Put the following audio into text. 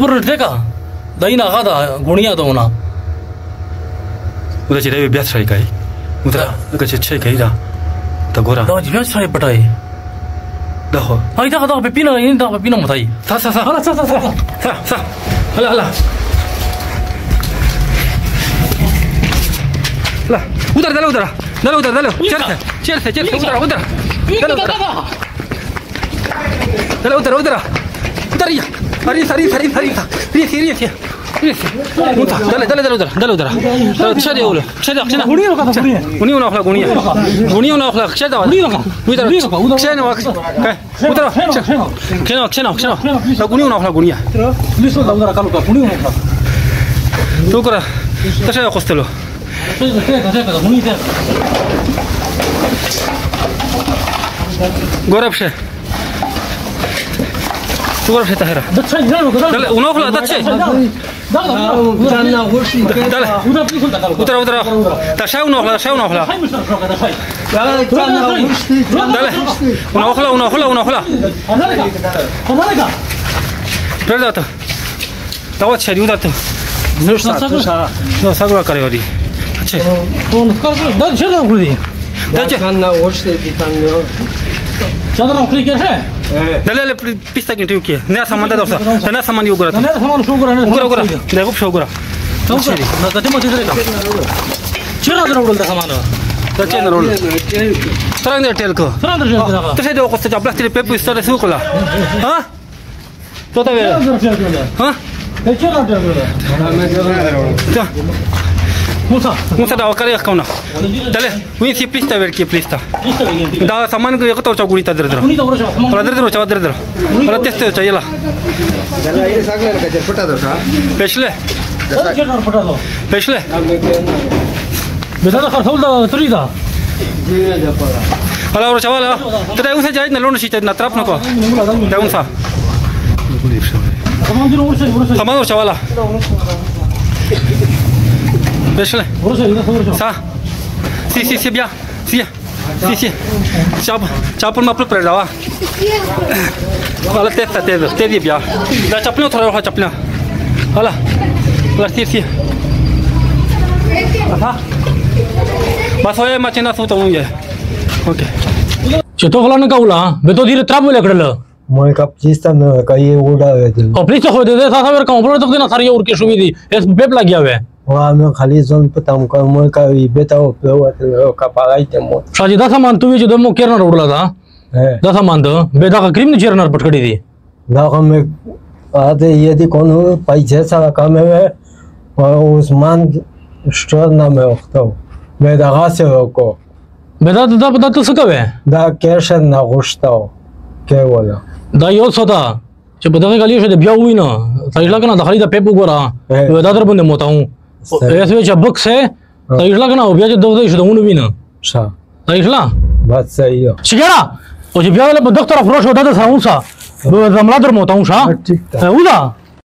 पर ट्रेका दही ना खाता गुणिया तो ना उधर चिरे बियास छाई काई उधर का छे काई दा त गोरा दा जिया छाई पटाई दा हो आई दा पेपिना इन दा पेपिना मथाई सा हला ला उधर चल उधर या अरे सरी दले चल गुनिया तू करा तशा खोस्तलो गोरबशे गोरबशे तहरा दले उनोखला दच्छे उधर तशा उनोखला दले उनोखला प्रदा तो तवा छेदी उधर तो no sagura care ori ce on da ce da crudi da ce na oște ditanio ce da crudi ke hai dale pista ke tu ke ne saman da dosa na saman yugura ne saman shugura ne gup shugura na da mo tidre ce na da rol da saman da ce na rol sarang de tel ko to se do ko sta plastic pepu sta de sukula ha to ta ve ha ce na da Musa da care kauna dale win si plista ver ki plista da saman ko yakto chaguri ta dredro ala teste chayela dala ye sagla ka je pata do sa peshle beta da kharthol da trida ala ro chavala tere unsa jai na lon si na trap na ko da unsa saman ro chavala peshle sa si bien si chapul ma pluk preda wa ala testa te di bia da chaplu thora ha chapla ala la si aha bas hoye machina su to ye okay cheto khala ka ula beto dire trap le kadala moi kap chista me ka ye uda vedil police ho de sa sa ver complaint तक देना सारी और के सुविधि S पेप लग गया है वहां में खाली जोन पता हम moi का बेटा पे का पाई ते मो शाजी दा सामान तू जो दमो केरना रोडला था दा सामान तो बेटा का क्रीम चेरनर पटकड़ी थी दा में आते यदि कौन पैसे सा काम है उस्मान स्टोर नाम है तो मैं दा से को बेटा दा पता तो सकवे दा कैश ना गुस्ता के वाला दा यो सोता че बता गली से बिया हुई ना तइला कना खाली दा पेप गोरा बेटा दर बंदे मोता हूं ऐसे जबक से तइला कना बिया जो दो दो उन भी ना अच्छा तइला बात सही है शिगेरा ओ जे बिया वाला दफ्तर अफरोश होता था साउंसा दमला दर मोता हूं सा ठीक है उदा